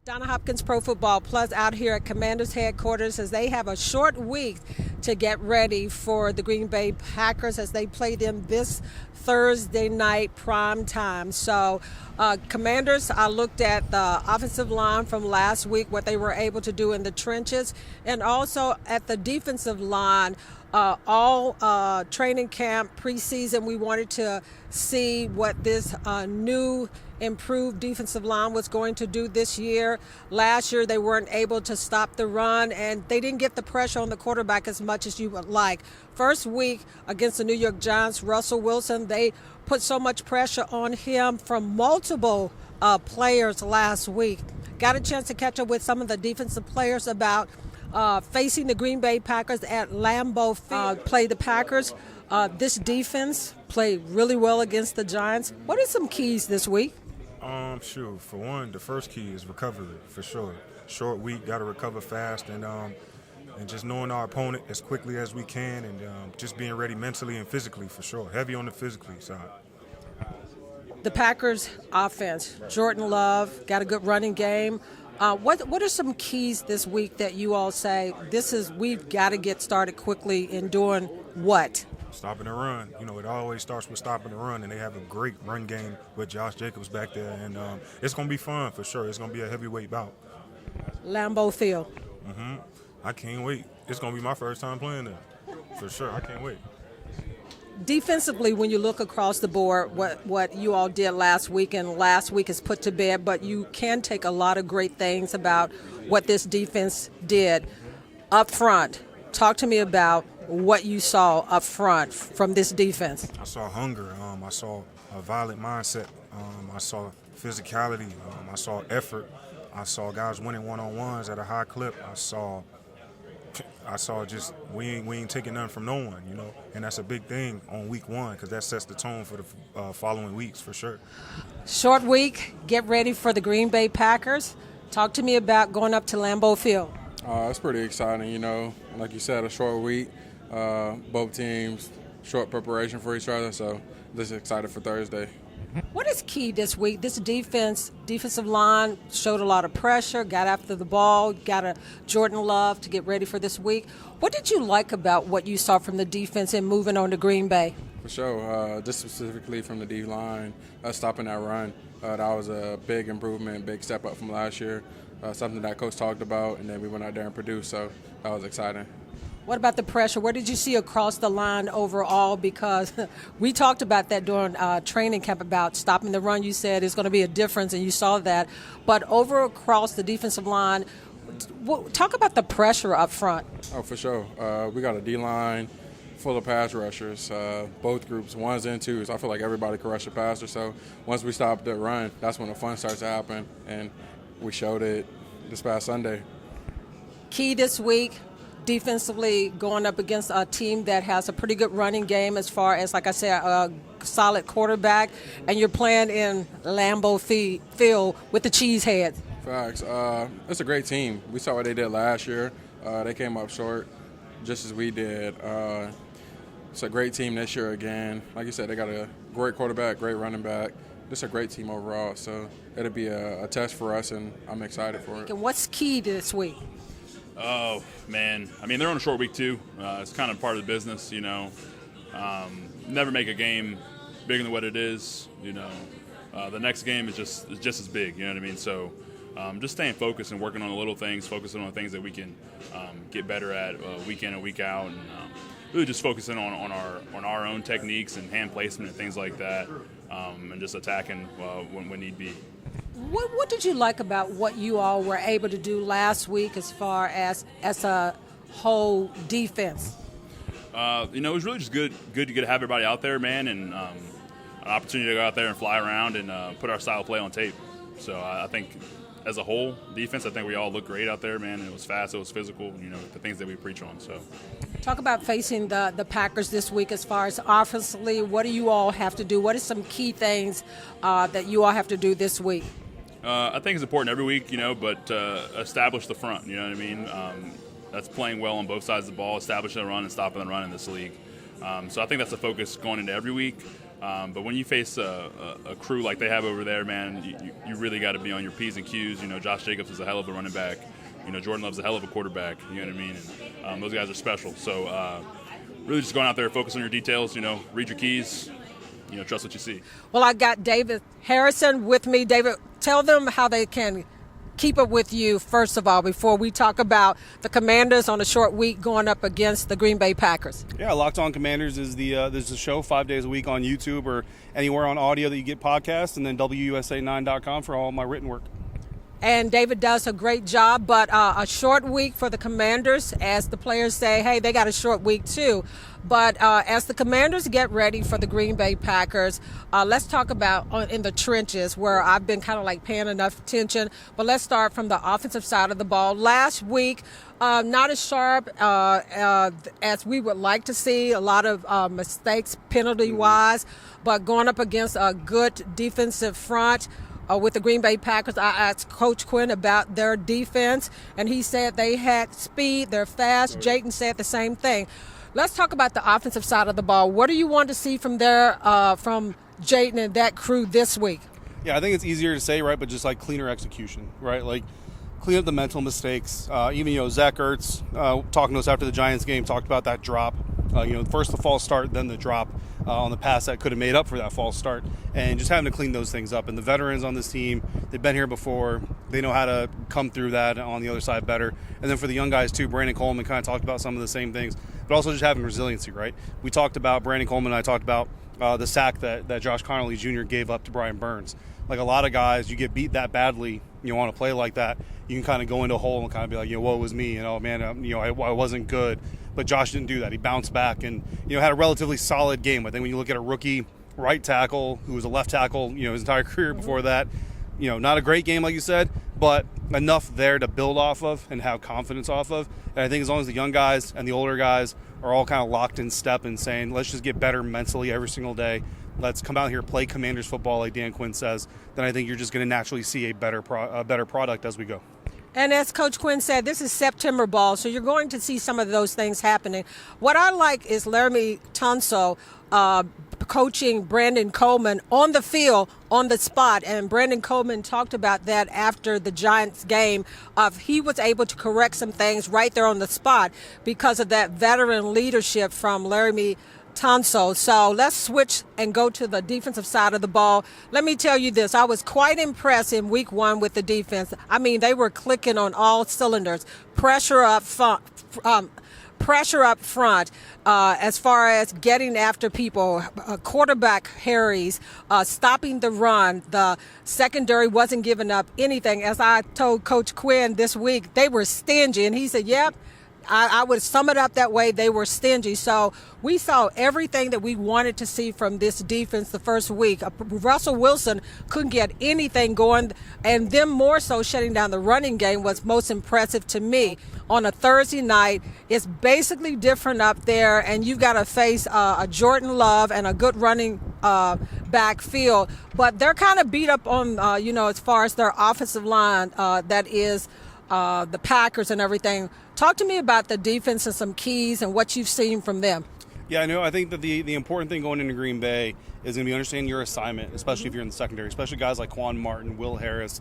Donna Hopkins Pro Football Plus out here at Commanders headquarters as they have a short week to get ready for the Green Bay Packers as they play them this Thursday night prime time. So Commanders, I looked at the offensive line from last week, what they were able to do in the trenches, and also at the defensive line. All training camp, preseason, we wanted to see what this new improved defensive line was going to do this year. Last year, they weren't able to stop the run, and they didn't get the pressure on the quarterback as much as you would like. First week against the New York Giants, Russell Wilson, they put so much pressure on him from multiple players last week. Got a chance to catch up with some of the defensive players about facing the Green Bay Packers at Lambeau Field. Play the Packers. This defense played really well against the Giants. What are some keys this week? Sure. For one, the first key is recovery, for sure. Short week, got to recover fast, and just knowing our opponent as quickly as we can, and just being ready mentally and physically, for sure. Heavy on the physically side. The Packers offense, Jordan Love, got a good running game. What are some keys this week that you all say we've got to get started quickly in doing what? Stopping the run. You know, it always starts with stopping the run, and they have a great run game with Josh Jacobs back there, and it's going to be fun for sure. It's going to be a heavyweight bout. Lambeau Field. I can't wait. It's going to be my first time playing there, for sure. I can't wait. Defensively, when you look across the board, what you all did last week, and last week is put to bed, but you can take a lot of great things about what this defense did up front. Talk to me about what you saw up front from this defense. I saw hunger. I saw a violent mindset. I saw physicality. I saw effort. I saw guys winning one-on-ones at a high clip. I saw just we ain't taking nothing from no one, you know, and that's a big thing on week one because that sets the tone for the following weeks for sure. Short week, get ready for the Green Bay Packers. Talk to me about going up to Lambeau Field. It's pretty exciting, you know. Like you said, a short week, both teams, short preparation for each other, so just excited for Thursday. What is key this week? This defensive line showed a lot of pressure, got after the ball, got a Jordan Love to get ready for this week. What did you like about what you saw from the defense and moving on to Green Bay? For sure, just specifically from the D-line, stopping that run. That was a big improvement, big step up from last year, something that Coach talked about, and then we went out there and produced, so that was exciting. What about the pressure? What did you see across the line overall? Because we talked about that during training camp about stopping the run. You said it's going to be a difference, and you saw that. But across the defensive line, talk about the pressure up front. Oh, for sure. We got a D-line full of pass rushers, both groups, ones and twos. I feel like everybody can rush a passer. So once we stop the run, that's when the fun starts to happen, and we showed it this past Sunday. Key this week. Defensively, going up against a team that has a pretty good running game as far as, like I said, a solid quarterback, and you're playing in Lambeau Field with the Cheeseheads. Facts. It's a great team. We saw what they did last year. They came up short just as we did. It's a great team this year again. Like you said, they got a great quarterback, great running back. Just a great team overall. So it'll be a test for us, and I'm excited for it. And what's key this week? Oh, man. I mean, they're on a short week, too. It's kind of part of the business, you know. Never make a game bigger than what it is, you know. The next game is just as big, you know what I mean? So just staying focused and working on the little things, focusing on the things that we can get better at week in and week out, and really just focusing on our own techniques and hand placement and things like that, and just attacking when need be. What did you like about what you all were able to do last week as far as a whole defense? It was really just good to have everybody out there, man, and an opportunity to go out there and fly around and put our style of play on tape. So I think as a whole, defense, I think we all looked great out there, man. It was fast, it was physical, you know, the things that we preach on. So, talk about facing the Packers this week as far as offensively. What do you all have to do? What are some key things that you all have to do this week? I think it's important every week, you know, but establish the front, you know what I mean? That's playing well on both sides of the ball, establishing the run and stopping the run in this league. So I think that's the focus going into every week. But when you face a crew like they have over there, man, you really got to be on your P's and Q's. Josh Jacobs is a hell of a running back. Jordan Love's a hell of a quarterback. You know what I mean? And those guys are special. So really just going out there, focus on your details. Read your keys. Trust what you see. Well, I got David Harrison with me. David, tell them how they can keep up with you, first of all, before we talk about the Commanders on a short week going up against the Green Bay Packers. Yeah, Locked On Commanders is there's a show 5 days a week on YouTube or anywhere on audio that you get podcasts, and then WUSA9.com for all my written work. And David does a great job, but a short week for the Commanders, as the players say, hey, they got a short week too. But as the Commanders get ready for the Green Bay Packers, let's talk about in the trenches, where I've been kind of like paying enough attention. But let's start from the offensive side of the ball. Last week, not as sharp as we would like to see. A lot of mistakes penalty-wise, but going up against a good defensive front. With the Green Bay Packers, I asked Coach Quinn about their defense, and he said they had speed, they're fast. Jayden said the same thing. Let's talk about the offensive side of the ball. What do you want to see from from Jayden and that crew this week? Yeah, I think it's easier to say, right, but just like cleaner execution, right? Like clean up the mental mistakes. Even, Zach Ertz, talking to us after the Giants game, talked about that drop. First the false start, then the drop on the pass that could have made up for that false start, and just having to clean those things up. And the veterans on this team, they've been here before. They know how to come through that on the other side better. And then for the young guys too, Brandon Coleman kind of talked about some of the same things, but also just having resiliency, right? We talked about Brandon Coleman, and I talked about the sack that Josh Connolly Jr. gave up to Brian Burns. Like a lot of guys, you get beat that badly, on a play like that, you can kind of go into a hole and kind of be like, woe was me, man, I wasn't good. But Josh didn't do that. He bounced back and, had a relatively solid game. I think when you look at a rookie right tackle who was a left tackle, his entire career before that, not a great game like you said, but enough there to build off of and have confidence off of. And I think as long as the young guys and the older guys are all kind of locked in step and saying, let's just get better mentally every single day, let's come out here, play Commanders football like Dan Quinn says, then I think you're just going to naturally see a better product as we go. And as Coach Quinn said, this is September ball, so you're going to see some of those things happening. What I like is Laremy Tunsil coaching Brandon Coleman on the field, on the spot. And Brandon Coleman talked about that after the Giants game. He was able to correct some things right there on the spot because of that veteran leadership from Laremy Tunsil. So let's switch and go to the defensive side of the ball. Let me tell you this. I was quite impressed in week one with the defense. I mean, they were clicking on all cylinders. Pressure up front. As far as getting after people, quarterback harries, stopping the run. The secondary wasn't giving up anything. As I told Coach Quinn this week, they were stingy. And he said, yep, I would sum it up that way. They were stingy. So we saw everything that we wanted to see from this defense the first week. Russell Wilson couldn't get anything going, and them more so shutting down the running game was most impressive to me. On a Thursday night, it's basically different up there, and you've got to face a Jordan Love and a good running backfield. But they're kind of beat up on, as far as their offensive line, that is the Packers and everything. Talk to me about the defense and some keys and what you've seen from them. Yeah, I think that the important thing going into Green Bay is going to be understanding your assignment, especially if you're in the secondary, especially guys like Quan Martin, Will Harris,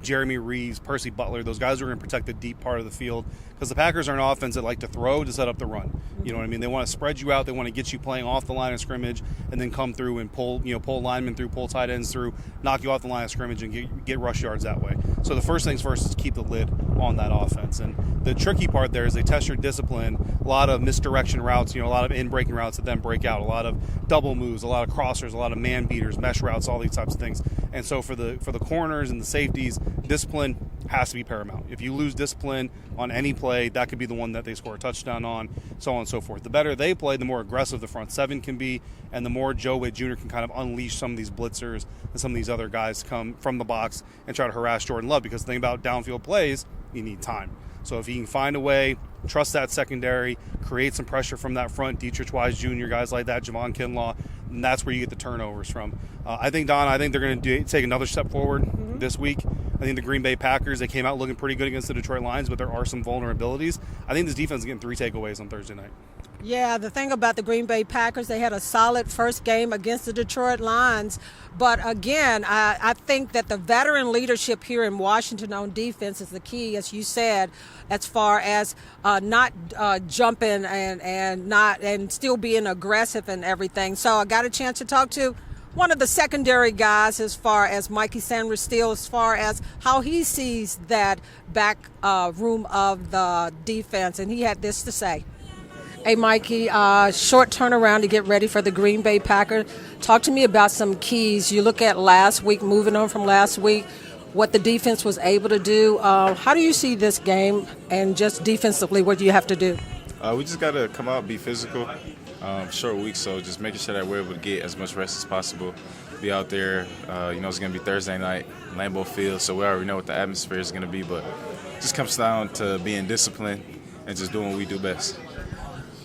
Jeremy Reeves, Percy Butler. Those guys are going to protect the deep part of the field because the Packers are an offense that like to throw to set up the run. You know what I mean? They want to spread you out. They want to get you playing off the line of scrimmage and then come through and pull linemen through, pull tight ends through, knock you off the line of scrimmage and get rush yards that way. So the first things first is keep the lid on that offense. And the tricky part there is they test your discipline. A lot of misdirection routes, a lot of in-breaking routes that then break out, a lot of double moves, a lot of crossers, a lot of man beaters, mesh routes, all these types of things. And so for the corners and the safeties, discipline has to be paramount. If you lose discipline on any play, that could be the one that they score a touchdown on, so on and so forth. The better they play, the more aggressive the front seven can be, and the more Joe Witt Jr. can kind of unleash some of these blitzers and some of these other guys come from the box and try to harass Jordan Love. Because the thing about downfield plays, you need time. So if he can find a way, trust that secondary, create some pressure from that front, Dietrich Wise Jr., guys like that, Javon Kinlaw, and that's where you get the turnovers from. I think they're going to take another step forward this week. I think the Green Bay Packers, they came out looking pretty good against the Detroit Lions, but there are some vulnerabilities. I think this defense is getting 3 takeaways on Thursday night. Yeah, the thing about the Green Bay Packers, they had a solid first game against the Detroit Lions. But again, I think that the veteran leadership here in Washington on defense is the key, as you said, as far as not jumping and still being aggressive and everything. So I got a chance to talk to one of the secondary guys as far as Mikey Sanders Steele, as far as how he sees that back room of the defense. And he had this to say. Hey, Mikey, short turnaround to get ready for the Green Bay Packers. Talk to me about some keys. You look at last week, moving on from last week, what the defense was able to do. How do you see this game, and just defensively, what do you have to do? We just got to come out, be physical. Short week, so just making sure that we're able to get as much rest as possible. Be out there. It's going to be Thursday night, Lambeau Field, so we already know what the atmosphere is going to be, but it just comes down to being disciplined and just doing what we do best.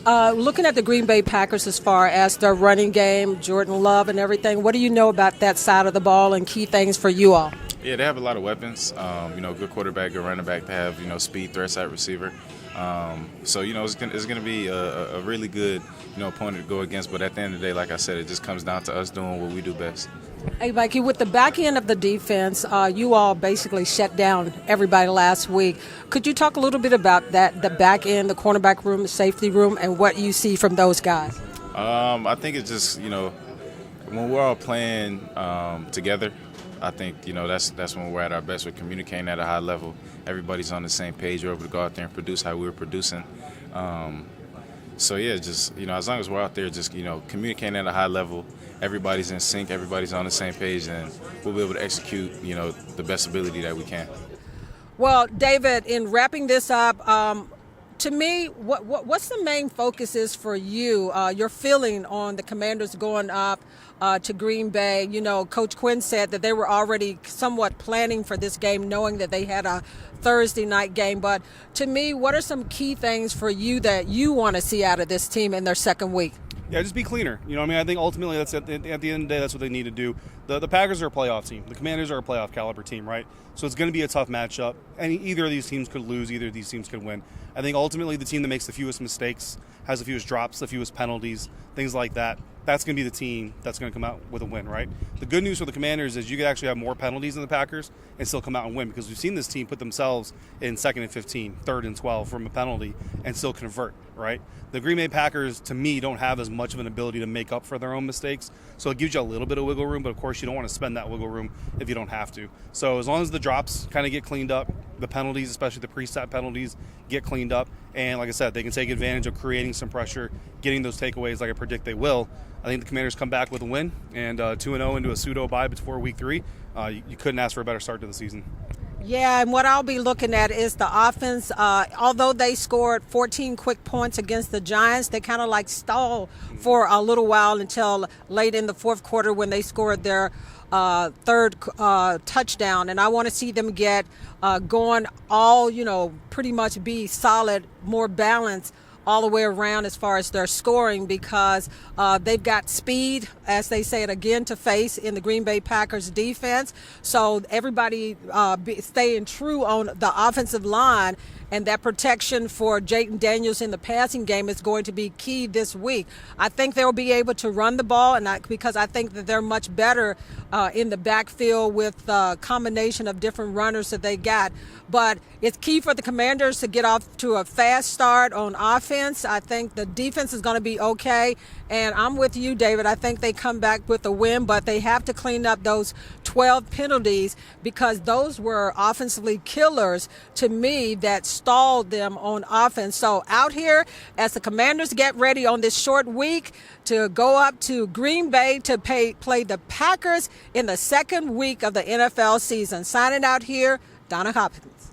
Looking at the Green Bay Packers as far as their running game, Jordan Love and everything, what do you know about that side of the ball and key things for you all? Yeah, they have a lot of weapons. Good quarterback, good running back. They have, speed, threat side receiver. It's going to be a really good, opponent to go against. But at the end of the day, like I said, it just comes down to us doing what we do best. Hey, Mikey, with the back end of the defense, you all basically shut down everybody last week. Could you talk a little bit about that, the back end, the cornerback room, the safety room, and what you see from those guys? I think it's just, when we're all playing together, I think, that's when we're at our best. We're communicating at a high level. Everybody's on the same page. We're able to go out there and produce how we were producing. As long as we're out there just, communicating at a high level, everybody's in sync, everybody's on the same page, and we'll be able to execute, the best ability that we can. Well, David, in wrapping this up, to me, what's the main focus is for you, your feeling on the Commanders going up to Green Bay? Coach Quinn said that they were already somewhat planning for this game, knowing that they had a Thursday night game. But to me, what are some key things for you that you want to see out of this team in their second week? Yeah, just be cleaner. I think ultimately that's at the end of the day, that's what they need to do. The Packers are a playoff team. The Commanders are a playoff caliber team, right? So it's going to be a tough matchup. And either of these teams could lose. Either of these teams could win. I think ultimately the team that makes the fewest mistakes, has the fewest drops, the fewest penalties, things like that, that's going to be the team that's going to come out with a win, right? The good news for the Commanders is you could actually have more penalties than the Packers and still come out and win, because we've seen this team put themselves in 2nd and 15, 3rd and 12 from a penalty and still convert, right? The Green Bay Packers, to me, don't have as much of an ability to make up for their own mistakes. So it gives you a little bit of wiggle room, but of course you don't want to spend that wiggle room if you don't have to. So as long as the drops kind of get cleaned up, the penalties, especially the preset penalties, get cleaned up, and like I said, they can take advantage of creating some pressure, getting those takeaways like I predict they will, I think the Commanders come back with a win, and 2-0 into a pseudo-bye before Week 3. You couldn't ask for a better start to the season. Yeah, and what I'll be looking at is the offense. Although they scored 14 quick points against the Giants, they kind of like stalled for a little while until late in the fourth quarter when they scored their third touchdown. And I want to see them get going pretty much be solid, more balanced all the way around as far as their scoring, because they've got speed, as they say it again, to face in the Green Bay Packers defense. So everybody staying true on the offensive line, and that protection for Jayden Daniels in the passing game is going to be key this week. I think they'll be able to run the ball, because I think that they're much better in the backfield with a combination of different runners that they got. But it's key for the Commanders to get off to a fast start on offense. I think the defense is going to be okay. And I'm with you, David. I think they come back with a win, but they have to clean up those 12 penalties, because those were offensively killers to me that stalled them on offense. So out here, as the Commanders get ready on this short week to go up to Green Bay to play the Packers in the second week of the NFL season. Signing out here, Donna Hopkins.